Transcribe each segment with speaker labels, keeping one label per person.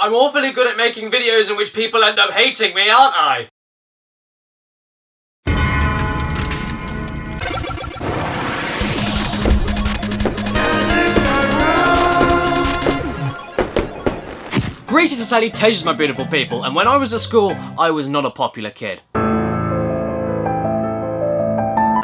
Speaker 1: I'm awfully good at making videos in which people end up hating me, aren't I? Greetings and salutations, my beautiful people, and when I was at school, I was not a popular kid. And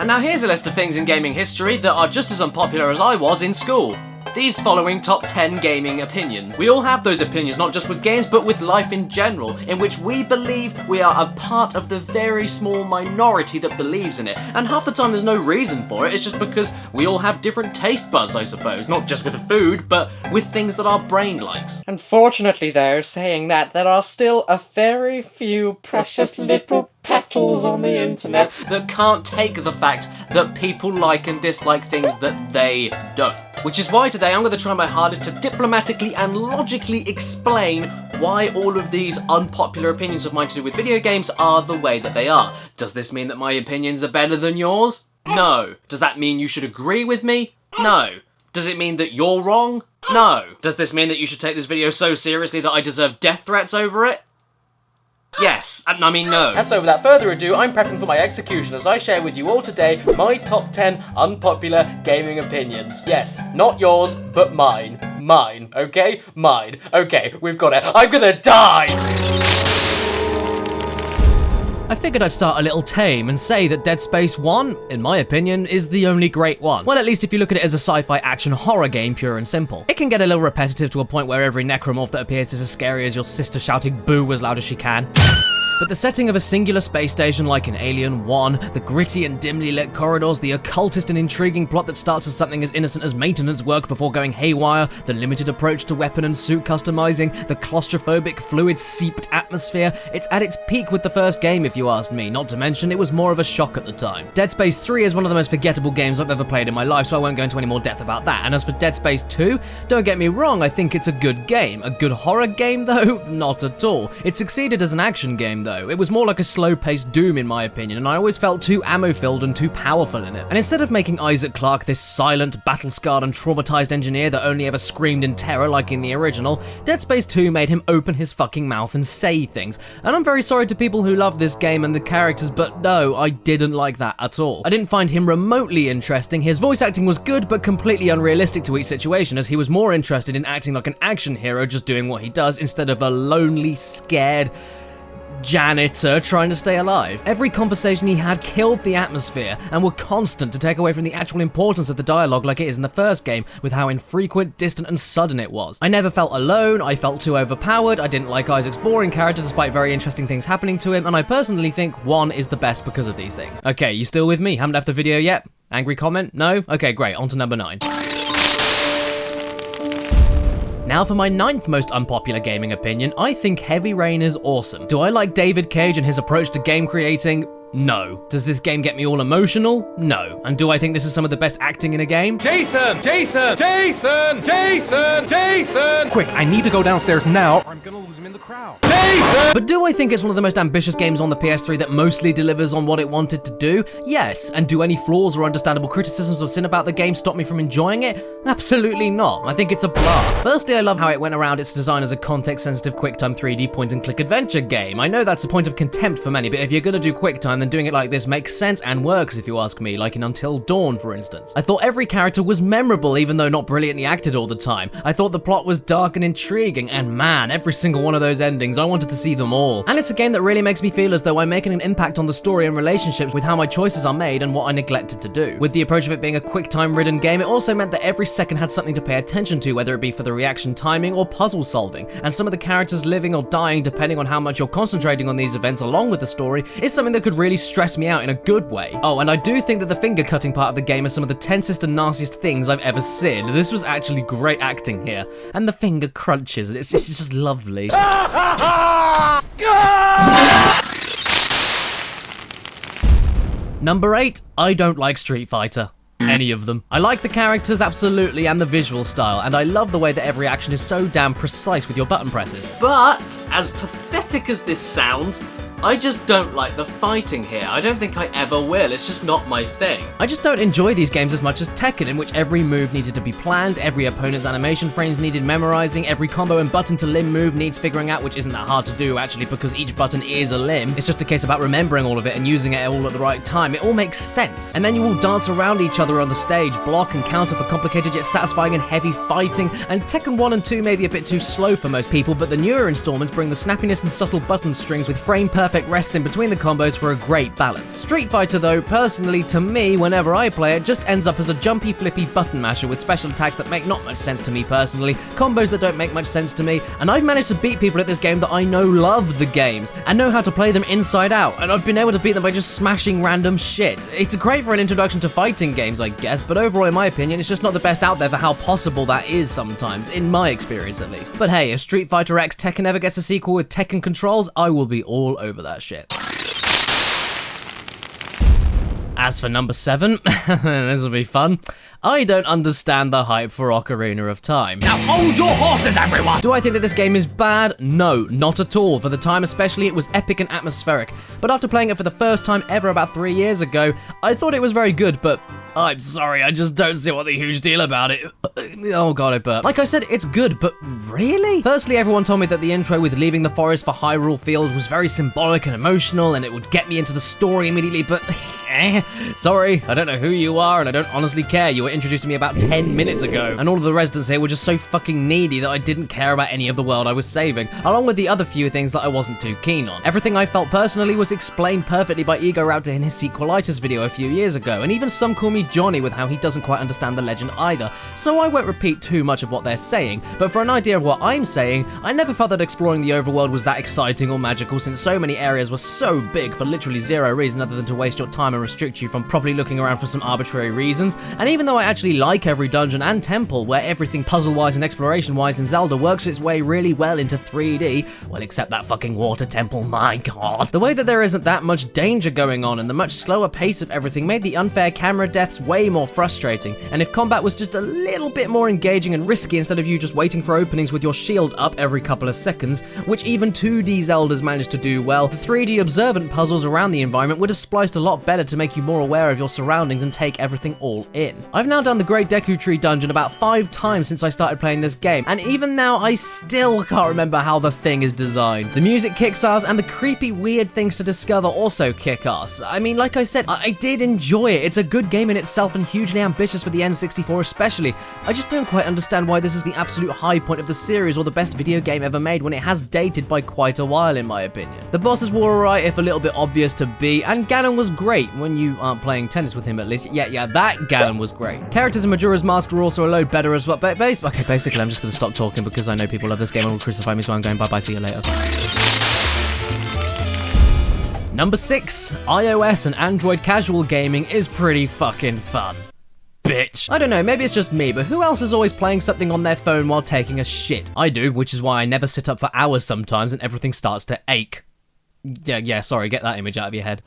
Speaker 1: now here's a list of things in gaming history that are just as unpopular as I was in school. These following top 10 gaming opinions. We all have those opinions, not just with games, but with life in general, in which we believe we are a part of the very small minority that believes in it. And half the time there's no reason for it, it's just because we all have different taste buds, I suppose. Not just with food, but with things that our brain likes.
Speaker 2: Unfortunately though, saying that, there are still a very few precious little petals on the internet
Speaker 1: that can't take the fact that people like and dislike things that they don't. Which is why today I'm going to try my hardest to diplomatically and logically explain why all of these unpopular opinions of mine to do with video games are the way that they are. Does this mean that my opinions are better than yours? No. Does that mean you should agree with me? No. Does it mean that you're wrong? No. Does this mean that you should take this video so seriously that I deserve death threats over it? Yes, I mean no.
Speaker 2: And so without further ado, I'm prepping for my execution as I share with you all today my top 10 unpopular gaming opinions. Yes, not yours, but mine. Mine, okay? Mine. Okay, we've got it. I'm gonna die!
Speaker 3: I figured I'd start a little tame and say that Dead Space 1, in my opinion, is the only great one. Well, at least if you look at it as a sci-fi action horror game, pure and simple. It can get a little repetitive to a point where every necromorph that appears is as scary as your sister shouting boo as loud as she can. But the setting of a singular space station like in Alien 1, the gritty and dimly lit corridors, the occultist and intriguing plot that starts as something as innocent as maintenance work before going haywire, the limited approach to weapon and suit customizing, the claustrophobic, fluid-seeped atmosphere, it's at its peak with the first game if you asked me, not to mention it was more of a shock at the time. Dead Space 3 is one of the most forgettable games I've ever played in my life, so I won't go into any more depth about that. And as for Dead Space 2, don't get me wrong, I think it's a good game. A good horror game though? Not at all. It succeeded as an action game though. It was more like a slow-paced Doom in my opinion, and I always felt too ammo-filled and too powerful in it. And instead of making Isaac Clarke this silent, battle-scarred and traumatized engineer that only ever screamed in terror like in the original, Dead Space 2 made him open his fucking mouth and say things. And I'm very sorry to people who love this game and the characters, but no, I didn't like that at all. I didn't find him remotely interesting. His voice acting was good, but completely unrealistic to each situation, as he was more interested in acting like an action hero just doing what he does instead of a lonely, scared janitor trying to stay alive. Every conversation he had killed the atmosphere and were constant to take away from the actual importance of the dialogue like it is in the first game, with how infrequent, distant and sudden it was. I never felt alone, I felt too overpowered, I didn't like Isaac's boring character despite very interesting things happening to him, and I personally think 1 is the best because of these things. Okay, you still with me? Haven't left the video yet? Angry comment? No? Okay, great, on to number 9. Now for my 9th most unpopular gaming opinion, I think Heavy Rain is awesome. Do I like David Cage and his approach to game creating? No. Does this game get me all emotional? No. And do I think this is some of the best acting in a game?
Speaker 4: Jason! Jason! Jason! Jason! Jason!
Speaker 5: Quick, I need to go downstairs now, or I'm gonna lose him in the crowd.
Speaker 4: Jason!
Speaker 3: But do I think it's one of the most ambitious games on the PS3 that mostly delivers on what it wanted to do? Yes. And do any flaws or understandable criticisms of sin about the game stop me from enjoying it? Absolutely not. I think it's a blast. Firstly, I love how it went around its design as a context-sensitive QuickTime 3D point-and-click adventure game. I know that's a point of contempt for many, but if you're gonna do QuickTime, then doing it like this makes sense and works if you ask me, like in Until Dawn, for instance. I thought every character was memorable, even though not brilliantly acted all the time. I thought the plot was dark and intriguing, and man, every single one of those endings, I wanted to see them all. And it's a game that really makes me feel as though I'm making an impact on the story and relationships with how my choices are made and what I neglected to do. With the approach of it being a QuickTime-ridden game, it also meant that every second had something to pay attention to, whether it be for the reaction timing or puzzle solving. And some of the characters living or dying, depending on how much you're concentrating on these events along with the story, is something that could really stress me out in a good way. Oh, and I do think that the finger cutting part of the game is some of the tensest and nastiest things I've ever seen. This was actually great acting here. And the finger crunches, it's just lovely. Number 8, I don't like Street Fighter. Any of them. I like the characters, absolutely, and the visual style, and I love the way that every action is so damn precise with your button presses.
Speaker 1: But, as pathetic as this sounds, I just don't like the fighting here. I don't think I ever will. It's just not my thing.
Speaker 3: I just don't enjoy these games as much as Tekken, in which every move needed to be planned, every opponent's animation frames needed memorizing, every combo and button to limb move needs figuring out, which isn't that hard to do actually because each button is a limb. It's just a case about remembering all of it and using it all at the right time. It all makes sense. And then you all dance around each other on the stage, block and counter for complicated yet satisfying and heavy fighting, and Tekken 1 and 2 may be a bit too slow for most people, but the newer installments bring the snappiness and subtle button strings with frame-perfect rest in between the combos for a great balance. Street Fighter though, personally to me, whenever I play it, just ends up as a jumpy flippy button masher with special attacks that make not much sense to me personally, combos that don't make much sense to me, and I've managed to beat people at this game that I know love the games, and know how to play them inside out, and I've been able to beat them by just smashing random shit. It's great for an introduction to fighting games, I guess, but overall in my opinion, it's just not the best out there for how possible that is sometimes, in my experience at least. But hey, if Street Fighter X Tekken ever gets a sequel with Tekken controls, I will be all over that shit. As for number 7, this will be fun. I don't understand the hype for Ocarina of Time.
Speaker 6: Now hold your horses, everyone!
Speaker 3: Do I think that this game is bad? No, not at all. For the time especially, it was epic and atmospheric. But after playing it for the first time ever about 3 years ago, I thought it was very good, but I'm sorry, I just don't see what the huge deal about it. Oh god, I burped. Like I said, it's good, but really? Firstly, everyone told me that the intro with leaving the forest for Hyrule Field was very symbolic and emotional, and it would get me into the story immediately, but sorry, I don't know who you are, and I don't honestly care. You were introduced to me about 10 minutes ago, and all of the residents here were just so fucking needy that I didn't care about any of the world I was saving, along with the other few things that I wasn't too keen on. Everything I felt personally was explained perfectly by Ego Raptor in his Sequelitis video a few years ago, and even some call me Johnny with how he doesn't quite understand the legend either, so I won't repeat too much of what they're saying, but for an idea of what I'm saying, I never felt that exploring the overworld was that exciting or magical since so many areas were so big for literally zero reason other than to waste your time and restrict you from properly looking around for some arbitrary reasons. And even though I actually like every dungeon and temple where everything puzzle-wise and exploration-wise in Zelda works its way really well into 3D, well except that fucking water temple, my god. The way that there isn't that much danger going on and the much slower pace of everything made the unfair camera deaths way more frustrating, and if combat was just a little bit more engaging and risky instead of you just waiting for openings with your shield up every couple of seconds, which even 2D Zeldas managed to do well, the 3D observant puzzles around the environment would have spliced a lot better to make you more aware of your surroundings and take everything all in. I've now done the Great Deku Tree dungeon about 5 times since I started playing this game, and even now I still can't remember how the thing is designed. The music kicks ass, and the creepy weird things to discover also kick ass. I mean, like I said, I did enjoy it. It's a good game in itself and hugely ambitious for the N64 especially. I just don't quite understand why this is the absolute high point of the series or the best video game ever made when it has dated by quite a while in my opinion. The bosses were alright if a little bit obvious to be, and Ganon was great when you aren't playing tennis with him at least. Yeah, that Ganon was great. Characters in Majora's Mask were also a load better as well. Basically I'm just going to stop talking because I know people love this game and will crucify me, so I'm going bye-bye, see you later. Number 6, iOS and Android casual gaming is pretty fucking fun. Bitch. I don't know, maybe it's just me, but who else is always playing something on their phone while taking a shit? I do, which is why I never sit up for hours sometimes and everything starts to ache. Yeah, sorry, get that image out of your head.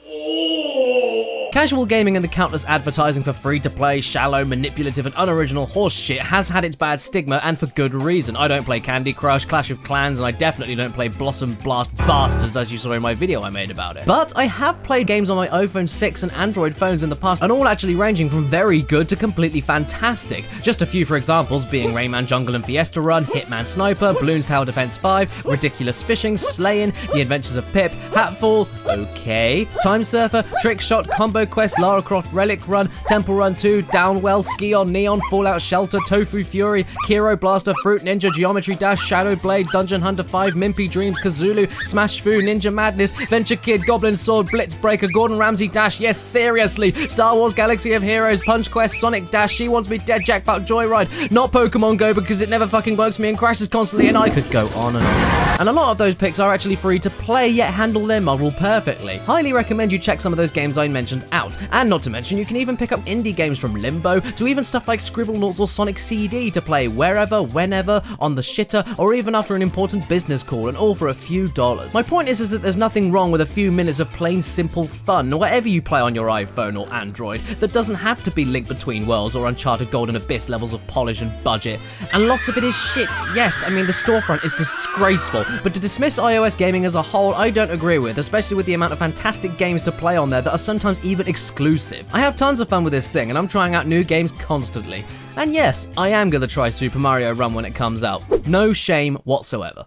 Speaker 3: Casual gaming and the countless advertising for free-to-play, shallow, manipulative, and unoriginal horse shit has had its bad stigma, and for good reason. I don't play Candy Crush, Clash of Clans, and I definitely don't play Blossom Blast Bastards, as you saw in my video I made about it. But I have played games on my iPhone 6 and Android phones in the past, and all actually ranging from very good to completely fantastic. Just a few for examples being Rayman Jungle and Fiesta Run, Hitman Sniper, Bloons Tower Defense 5, Ridiculous Fishing, Slaying, The Adventures of Pip, Hatfall, okay, Time Surfer, Trick Shot, Combo Quest, Lara Croft Relic Run, Temple Run 2, Downwell, Ski on Neon, Fallout Shelter, Tofu Fury, Hero Blaster, Fruit Ninja, Geometry Dash, Shadow Blade, Dungeon Hunter 5, Mimpy Dreams, Kazulu, Smash Fu, Ninja Madness, Venture Kid, Goblin Sword, Blitz Breaker, Gordon Ramsay Dash, yes seriously, Star Wars Galaxy of Heroes, Punch Quest, Sonic Dash, She Wants Me Dead, Jackpot Joyride, not Pokemon Go because it never fucking works for me and crashes constantly, and I could go on and on. And a lot of those picks are actually free to play, yet handle their model perfectly. Highly recommend you check some of those games I mentioned out. And not to mention, you can even pick up indie games from Limbo to even stuff like Scribblenauts or Sonic CD to play wherever, whenever, on the shitter, or even after an important business call, and all for a few dollars. My point is that there's nothing wrong with a few minutes of plain simple fun, or whatever you play on your iPhone or Android, that doesn't have to be Link Between Worlds or Uncharted Golden Abyss levels of polish and budget. And lots of it is shit. Yes, I mean the storefront is disgraceful, but to dismiss iOS gaming as a whole, I don't agree with, especially with the amount of fantastic games to play on there that are sometimes even exclusive. I have tons of fun with this thing, and I'm trying out new games constantly. And yes, I am gonna try Super Mario Run when it comes out. No shame whatsoever.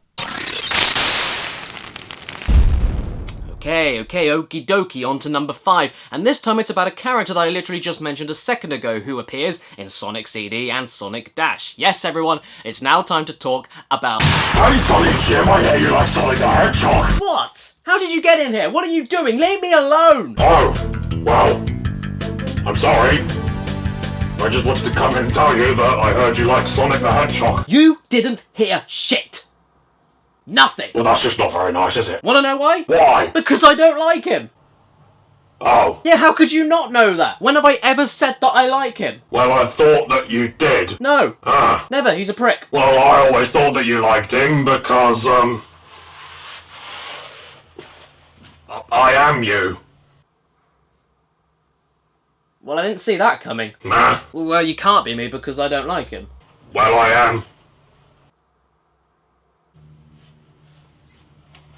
Speaker 1: Okay, okie dokie, on to number 5, and this time it's about a character that I literally just mentioned a second ago who appears in Sonic CD and Sonic Dash. Yes, everyone, it's now time to talk about...
Speaker 7: Hey Sonic Jim, I hear you like Sonic the Hedgehog.
Speaker 1: What? How did you get in here? What are you doing? Leave me alone!
Speaker 7: Oh, well, I'm sorry. I just wanted to come and tell you that I heard you like Sonic the Hedgehog.
Speaker 1: You didn't hear shit! Nothing!
Speaker 7: Well, that's just not very nice, is it?
Speaker 1: Wanna know why?
Speaker 7: Why?
Speaker 1: Because I don't like him!
Speaker 7: Oh.
Speaker 1: Yeah, how could you not know that? When have I ever said that I like him?
Speaker 7: Well, I thought that you did.
Speaker 1: No.
Speaker 7: Ah.
Speaker 1: Never, he's a prick.
Speaker 7: Well, I always thought that you liked him because, I am you.
Speaker 1: Well, I didn't see that coming.
Speaker 7: Nah.
Speaker 1: Well, you can't be me because I don't like him.
Speaker 7: Well, I am.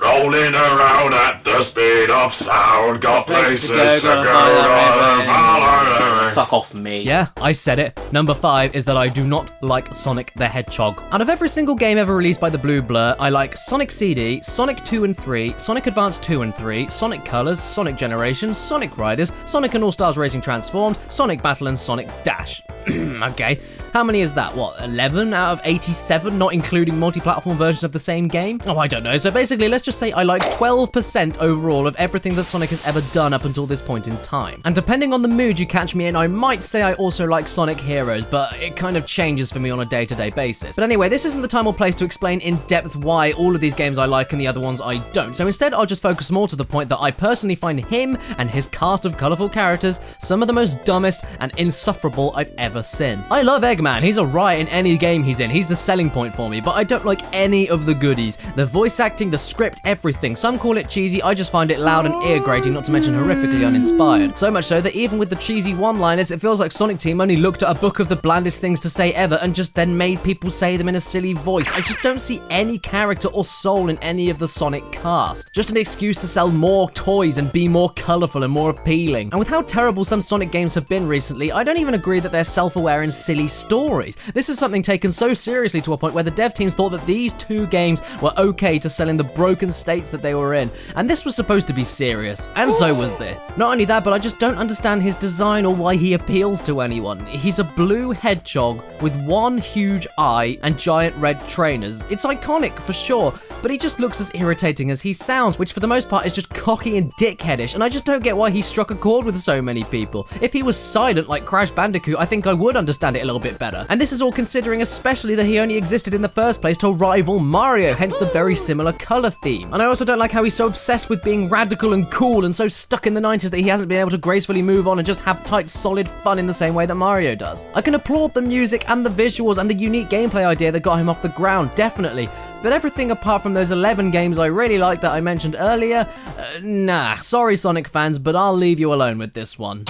Speaker 7: Rolling around at the speed of sound, got places to go, gotta follow.
Speaker 1: Fuck off me.
Speaker 3: Yeah, I said it. Number 5 is that I do not like Sonic the Hedgehog. Out of every single game ever released by the Blue Blur, I like Sonic CD, Sonic 2 and 3, Sonic Advance 2 and 3, Sonic Colors, Sonic Generations, Sonic Riders, Sonic and All-Stars Racing Transformed, Sonic Battle and Sonic Dash. Okay, how many is that? What, 11 out of 87, not including multi-platform versions of the same game? Oh, I don't know. So basically, let's just say I like 12% overall of everything that Sonic has ever done up until this point in time. And depending on the mood you catch me in, I might say I also like Sonic Heroes, but it kind of changes for me on a day-to-day basis. But anyway, this isn't the time or place to explain in depth why all of these games I like and the other ones I don't. So instead, I'll just focus more to the point that I personally find him and his cast of colourful characters some of the most dumbest and insufferable I've ever seen. I love Eggman, he's a riot in any game he's in, he's the selling point for me, but I don't like any of the goodies. The voice acting, the script, everything. Some call it cheesy, I just find it loud and ear-grating, not to mention horrifically uninspired. So much so that even with the cheesy one-liners, it feels like Sonic Team only looked at a book of the blandest things to say ever and just then made people say them in a silly voice. I just don't see any character or soul in any of the Sonic cast. Just an excuse to sell more toys and be more colourful and more appealing. And with how terrible some Sonic games have been recently, I don't even agree that they're self-aware and silly stories. This is something taken so seriously to a point where the dev teams thought that these two games were okay to sell in the broken states that they were in, and this was supposed to be serious, and so was this. Not only that, but I just don't understand his design or why he appeals to anyone. He's a blue hedgehog with one huge eye and giant red trainers. It's iconic for sure, but he just looks as irritating as he sounds, which for the most part is just cocky and dickheadish, and I just don't get why he struck a chord with so many people. If he was silent like Crash Bandicoot, I think I would understand it a little bit better. And this is all considering especially that he only existed in the first place to rival Mario, hence the very similar colour theme. And I also don't like how he's so obsessed with being radical and cool and so stuck in the 90s that he hasn't been able to gracefully move on and just have tight, solid fun in the same way that Mario does. I can applaud the music and the visuals and the unique gameplay idea that got him off the ground, definitely. But everything apart from those 11 games I really like that I mentioned earlier, nah, sorry Sonic fans, but I'll leave you alone with this one.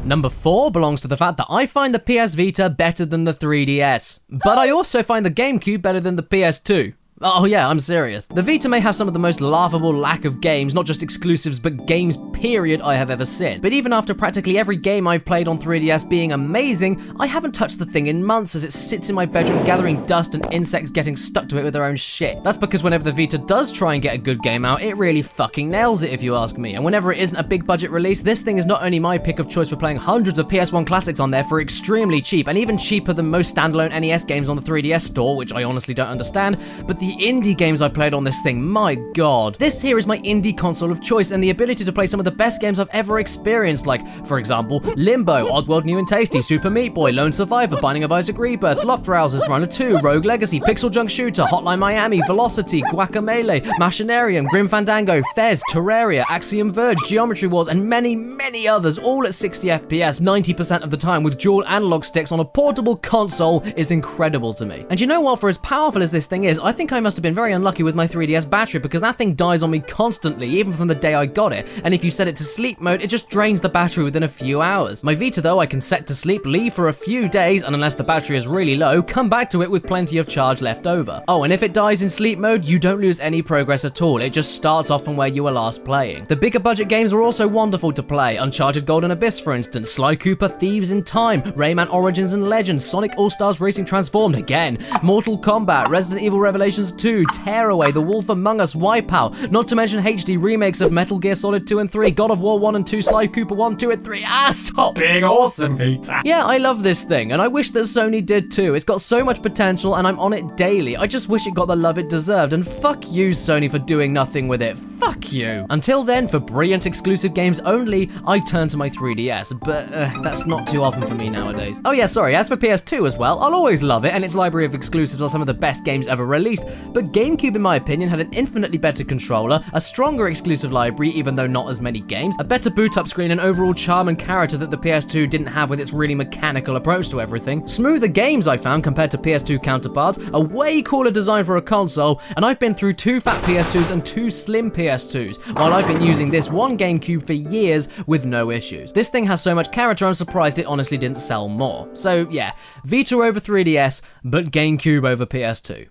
Speaker 3: Number 4 belongs to the fact that I find the PS Vita better than the 3DS, but I also find the GameCube better than the PS2. Oh yeah, I'm serious. The Vita may have some of the most laughable lack of games, not just exclusives, but games period I have ever seen. But even after practically every game I've played on 3DS being amazing, I haven't touched the thing in months as it sits in my bedroom gathering dust and insects getting stuck to it with their own shit. That's because whenever the Vita does try and get a good game out, it really fucking nails it if you ask me. And whenever it isn't a big budget release, this thing is not only my pick of choice for playing hundreds of PS1 classics on there for extremely cheap, and even cheaper than most standalone NES games on the 3DS store, which I honestly don't understand, but the the indie games I played on this thing, my god. This here is my indie console of choice, and the ability to play some of the best games I've ever experienced, like, for example, Limbo, Oddworld New and Tasty, Super Meat Boy, Lone Survivor, Binding of Isaac Rebirth, Loft Rousers, Runner 2, Rogue Legacy, Pixel Junk Shooter, Hotline Miami, Velocity, Guacamelee, Machinarium, Grim Fandango, Fez, Terraria, Axiom Verge, Geometry Wars, and many, many others, all at 60 FPS 90% of the time with dual analog sticks on a portable console is incredible to me. And you know what, for as powerful as this thing is, I think I must have been very unlucky with my 3DS battery, because that thing dies on me constantly, even from the day I got it, and if you set it to sleep mode, it just drains the battery within a few hours. My Vita though, I can set to sleep, leave for a few days, and unless the battery is really low, come back to it with plenty of charge left over. Oh, and if it dies in sleep mode, you don't lose any progress at all, it just starts off from where you were last playing. The bigger budget games are also wonderful to play, Uncharted Golden Abyss for instance, Sly Cooper Thieves in Time, Rayman Origins and Legends, Sonic All-Stars Racing Transformed again, Mortal Kombat, Resident Evil Revelations 2, Tearaway, The Wolf Among Us, Wipeout, not to mention HD remakes of Metal Gear Solid 2 and 3, God of War 1 and 2, Sly Cooper 1, 2 and 3, stop being awesome, Vita! Yeah, I love this thing, and I wish that Sony did too. It's got so much potential, and I'm on it daily. I just wish it got the love it deserved, and fuck you, Sony, for doing nothing with it. Fuck you! Until then, for brilliant exclusive games only, I turn to my 3DS, but that's not too often for me nowadays. Oh yeah, sorry, as for PS2 as well, I'll always love it, and its library of exclusives are some of the best games ever released, but GameCube in my opinion had an infinitely better controller, a stronger exclusive library even though not as many games, a better boot-up screen and overall charm and character that the PS2 didn't have with its really mechanical approach to everything, smoother games I found compared to PS2 counterparts, a way cooler design for a console, and I've been through 2 fat PS2s and 2 slim PS2s, while I've been using this one GameCube for years with no issues. This thing has so much character I'm surprised it honestly didn't sell more. So yeah, Vita over 3DS, but GameCube over PS2.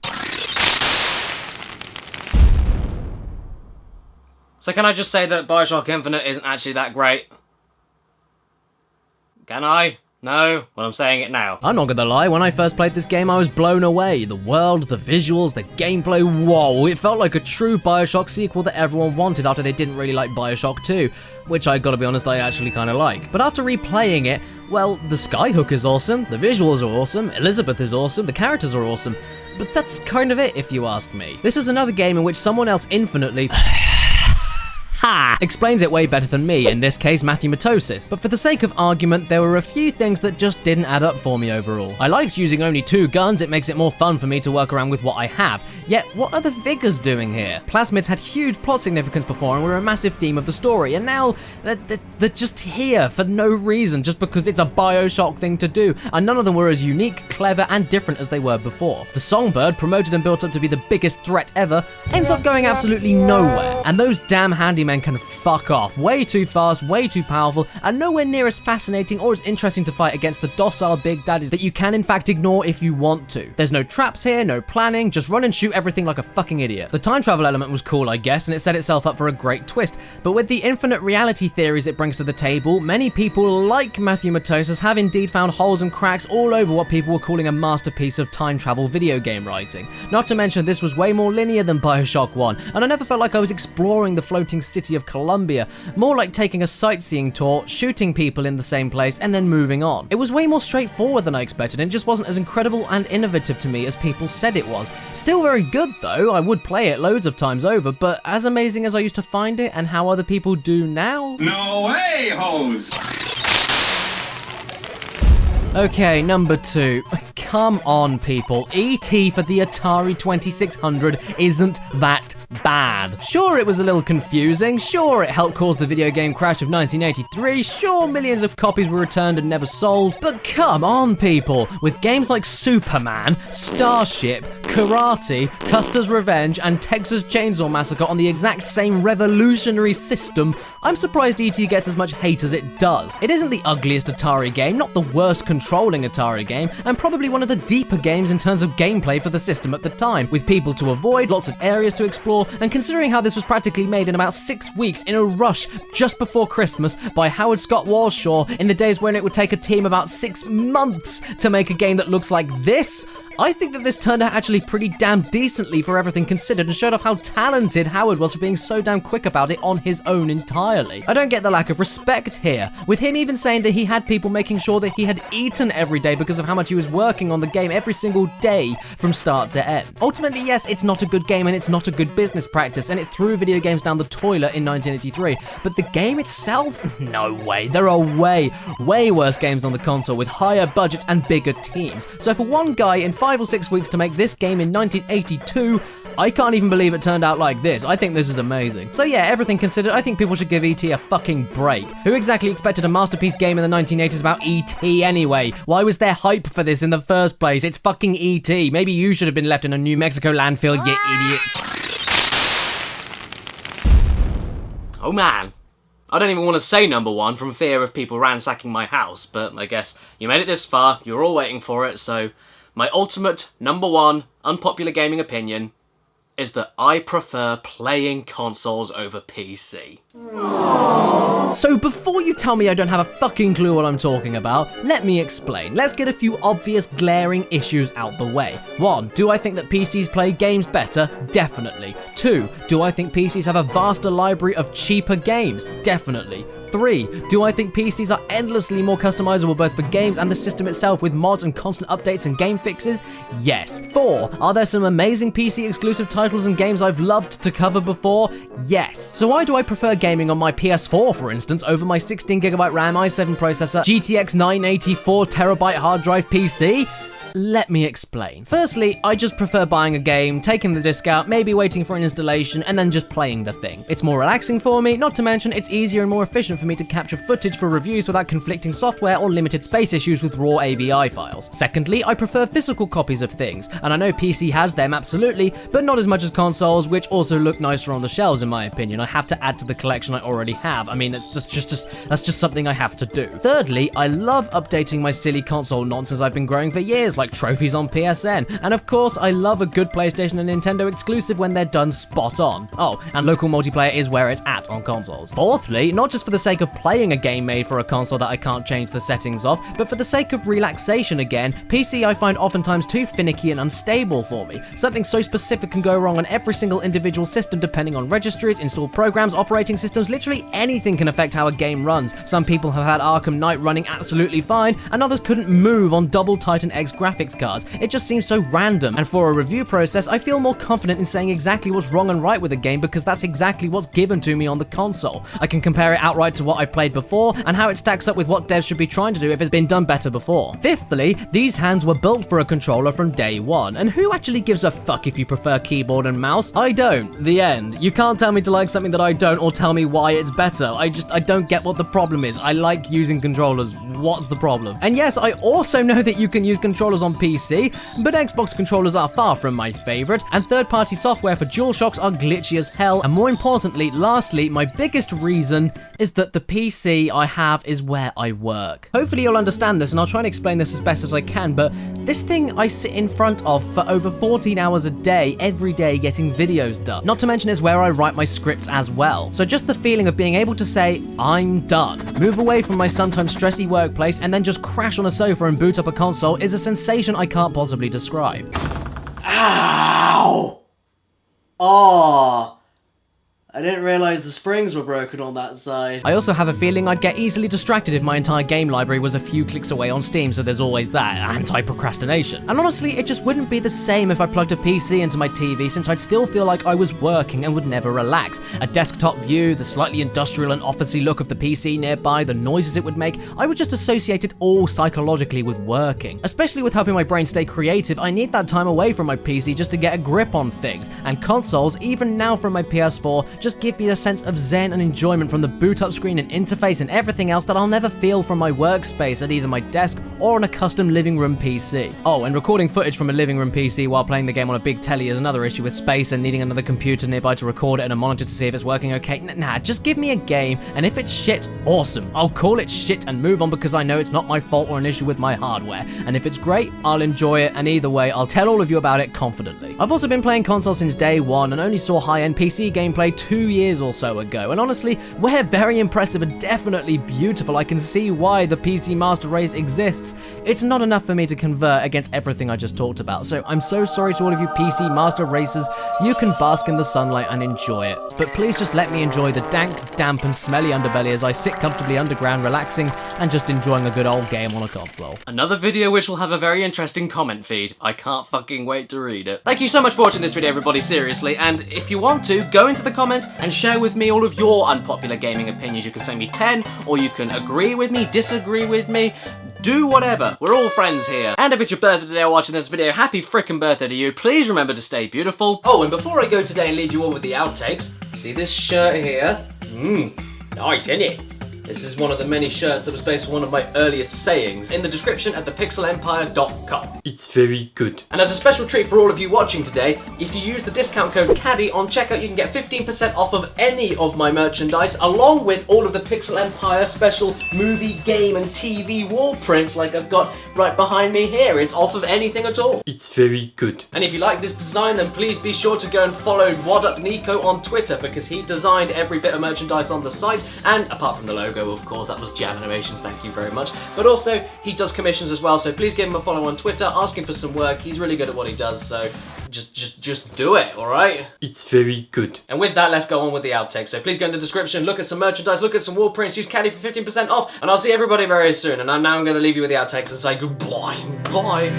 Speaker 1: So can I just say that Bioshock Infinite isn't actually that great? Can I? No? Well, I'm saying it now.
Speaker 3: I'm not gonna lie, when I first played this game, I was blown away. The world, the visuals, the gameplay, whoa, it felt like a true Bioshock sequel that everyone wanted after they didn't really like Bioshock 2, which I gotta be honest, I actually kinda like. But after replaying it, well, the skyhook is awesome, the visuals are awesome, Elizabeth is awesome, the characters are awesome, but that's kind of it if you ask me. This is another game in which someone else infinitely explains it way better than me, in this case Matthew Matosis. But for the sake of argument, there were a few things that just didn't add up for me overall. I liked using only 2 guns, it makes it more fun for me to work around with what I have. Yet, what are the figures doing here? Plasmids had huge plot significance before and were a massive theme of the story, and now they're just here for no reason, just because it's a Bioshock thing to do, and none of them were as unique, clever, and different as they were before. The Songbird, promoted and built up to be the biggest threat ever, ends up going absolutely nowhere, and those damn handymen can fuck off. Way too fast, way too powerful, and nowhere near as fascinating or as interesting to fight against the docile big daddies that you can in fact ignore if you want to. There's no traps here, no planning, just run and shoot everything like a fucking idiot. The time travel element was cool, I guess, and it set itself up for a great twist, but with the infinite reality theories it brings to the table, many people like Matthew Matosis have indeed found holes and cracks all over what people were calling a masterpiece of time travel video game writing. Not to mention this was way more linear than Bioshock 1, and I never felt like I was exploring the floating city of Columbia, more like taking a sightseeing tour, shooting people in the same place, and then moving on. It was way more straightforward than I expected, and just wasn't as incredible and innovative to me as people said it was. Still very good though, I would play it loads of times over, but as amazing as I used to find it and how other people do now?
Speaker 4: No way, hoes!
Speaker 3: Okay, number 2. Come on, people. E.T. for the Atari 2600 isn't that bad. Sure, it was a little confusing. Sure, it helped cause the video game crash of 1983. Sure, millions of copies were returned and never sold. But come on, people. With games like Superman, Starship, Karate, Custer's Revenge, and Texas Chainsaw Massacre on the exact same revolutionary system, I'm surprised E.T. gets as much hate as it does. It isn't the ugliest Atari game, not the worst controlling Atari game, and probably one of the deeper games in terms of gameplay for the system at the time, with people to avoid, lots of areas to explore, and considering how this was practically made in about 6 weeks in a rush just before Christmas by Howard Scott Warshaw in the days when it would take a team about 6 months to make a game that looks like this, I think that this turned out actually pretty damn decently for everything considered and showed off how talented Howard was for being so damn quick about it on his own entirely. I don't get the lack of respect here, with him even saying that he had people making sure that he had ET eaten every day because of how much he was working on the game every single day from start to end. Ultimately, yes, it's not a good game and it's not a good business practice, and it threw video games down the toilet in 1983, but the game itself? No way. There are way worse games on the console with higher budgets and bigger teams. So for one guy in 5 or 6 weeks to make this game in 1982, I can't even believe it turned out like this. I think this is amazing. So yeah, everything considered, I think people should give E.T. a fucking break. Who exactly expected a masterpiece game in the 1980s about E.T. anyway? Why was there hype for this in the first place? It's fucking E.T. Maybe you should have been left in a New Mexico landfill, you idiots.
Speaker 1: Oh man. I don't even want to say number one from fear of people ransacking my house, but I guess you made it this far, you're all waiting for it, so my ultimate number one unpopular gaming opinion is that I prefer playing consoles over PC.
Speaker 3: So before you tell me I don't have a fucking clue what I'm talking about, let me explain. Let's get a few obvious glaring issues out the way. 1. Do I think that PCs play games better? Definitely. 2. Do I think PCs have a vaster library of cheaper games? Definitely. 3. Do I think PCs are endlessly more customizable both for games and the system itself with mods and constant updates and game fixes? Yes. 4. Are there some amazing PC exclusive titles and games I've loved to cover before? Yes. So why do I prefer gaming on my PS4, for instance, over my 16GB RAM i7 processor, GTX 980 4TB hard drive PC? Let me explain. Firstly, I just prefer buying a game, taking the disc out, maybe waiting for an installation, and then just playing the thing. It's more relaxing for me, not to mention it's easier and more efficient for me to capture footage for reviews without conflicting software or limited space issues with raw AVI files. Secondly, I prefer physical copies of things, and I know PC has them absolutely, but not as much as consoles, which also look nicer on the shelves in my opinion. I have to add to the collection I already have. I mean, that's just something I have to do. Thirdly, I love updating my silly console nonsense I've been growing for years, like trophies on PSN, and of course I love a good PlayStation and Nintendo exclusive when they're done spot on. Oh, and local multiplayer is where it's at on consoles. Fourthly, not just for the sake of playing a game made for a console that I can't change the settings of, but for the sake of relaxation again, PC I find oftentimes too finicky and unstable for me. Something so specific can go wrong on every single individual system depending on registries, installed programs, operating systems, literally anything can affect how a game runs. Some people have had Arkham Knight running absolutely fine, and others couldn't move on double Titan X graphics cards. It just seems so random, and for a review process, I feel more confident in saying exactly what's wrong and right with a game because that's exactly what's given to me on the console. I can compare it outright to what I've played before, and how it stacks up with what devs should be trying to do if it's been done better before. Fifthly, these hands were built for a controller from day one, and who actually gives a fuck if you prefer keyboard and mouse? I don't. The end. You can't tell me to like something that I don't, or tell me why it's better. I don't get what the problem is. I like using controllers. What's the problem? And yes, I also know that you can use controllers on PC, but Xbox controllers are far from my favorite, and third-party software for DualShocks are glitchy as hell, and more importantly, lastly, my biggest reason is that the PC I have is where I work. Hopefully you'll understand this, and I'll try and explain this as best as I can, but this thing I sit in front of for over 14 hours a day, every day getting videos done. Not to mention it's where I write my scripts as well. So just the feeling of being able to say, I'm done, move away from my sometimes stressy workplace, and then just crash on a sofa and boot up a console is a sensation I can't possibly describe.
Speaker 8: Ow! Oh, I didn't realize the springs were broken on that side.
Speaker 3: I also have a feeling I'd get easily distracted if my entire game library was a few clicks away on Steam, so there's always that anti-procrastination. And honestly, it just wouldn't be the same if I plugged a PC into my TV, since I'd still feel like I was working and would never relax. A desktop view, the slightly industrial and officey look of the PC nearby, the noises it would make, I would just associate it all psychologically with working. Especially with helping my brain stay creative, I need that time away from my PC just to get a grip on things. And consoles, even now from my PS4, just give me a sense of zen and enjoyment from the boot up screen and interface and everything else that I'll never feel from my workspace at either my desk or on a custom living room PC. Oh, and recording footage from a living room PC while playing the game on a big telly is another issue with space and needing another computer nearby to record it and a monitor to see if it's working okay. Nah, just give me a game, and if it's shit, awesome. I'll call it shit and move on because I know it's not my fault or an issue with my hardware. And if it's great, I'll enjoy it, and either way, I'll tell all of you about it confidently. I've also been playing console since day one and only saw high-end PC gameplay 2 2 years or so ago, and honestly, we're very impressive and definitely beautiful. I can see why the PC Master Race exists. It's not enough for me to convert against everything I just talked about, so I'm so sorry to all of you PC Master Racers. You can bask in the sunlight and enjoy it, but please just let me enjoy the dank, damp, and smelly underbelly as I sit comfortably underground, relaxing, and just enjoying a good old game on a console.
Speaker 1: Another video which will have a very interesting comment feed. I can't fucking wait to read it. Thank you so much for watching this video, everybody, seriously, and if you want to, go into the comments and share with me all of your unpopular gaming opinions. You can send me 10, or you can agree with me, disagree with me, do whatever. We're all friends here. And if it's your birthday today or watching this video, happy frickin' birthday to you. Please remember to stay beautiful. Oh, and before I go today and leave you all with the outtakes, see this shirt here? Nice, isn't it? This is one of the many shirts that was based on one of my earliest sayings in the description at thepixelempire.com.
Speaker 2: It's very good.
Speaker 1: And as a special treat for all of you watching today, if you use the discount code CADDY on checkout, you can get 15% off of any of my merchandise, along with all of the Pixel Empire special movie, game, and TV wall prints like I've got right behind me here. It's off of anything at all.
Speaker 2: It's very good.
Speaker 1: And if you like this design, then please be sure to go and follow WhatUpNico on Twitter, because he designed every bit of merchandise on the site, and apart from the logo, of course, that was Jam Animations, thank you very much. But also, he does commissions as well, so please give him a follow on Twitter, ask him for some work. He's really good at what he does, so just do it, alright?
Speaker 2: It's very good.
Speaker 1: And with that, let's go on with the outtakes. So please go in the description, look at some merchandise, look at some wall prints, use Caddy for 15% off, and I'll see everybody very soon. And I'm going to leave you with the outtakes and say goodbye. Bye.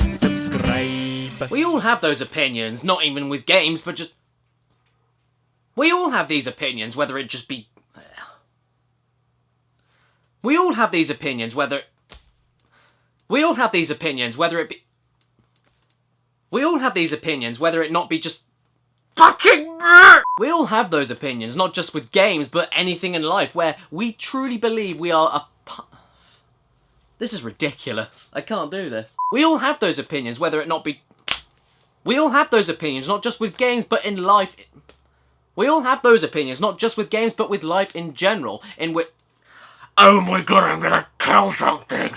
Speaker 6: Subscribe.
Speaker 1: We all have those opinions, not even with games, but just... We all have these opinions, whether it just be... We all have these opinions, whether... We all have these opinions, whether it be... We all have these opinions, whether it not be just... Fucking... We all have those opinions, not just with games, but anything in life, where we truly believe we are a... This is ridiculous. I can't do this. We all have those opinions, whether it not be... We all have those opinions, not just with games, but in life... We all have those opinions, not just with games, but with life in general, in which... Oh my god, I'm gonna kill something!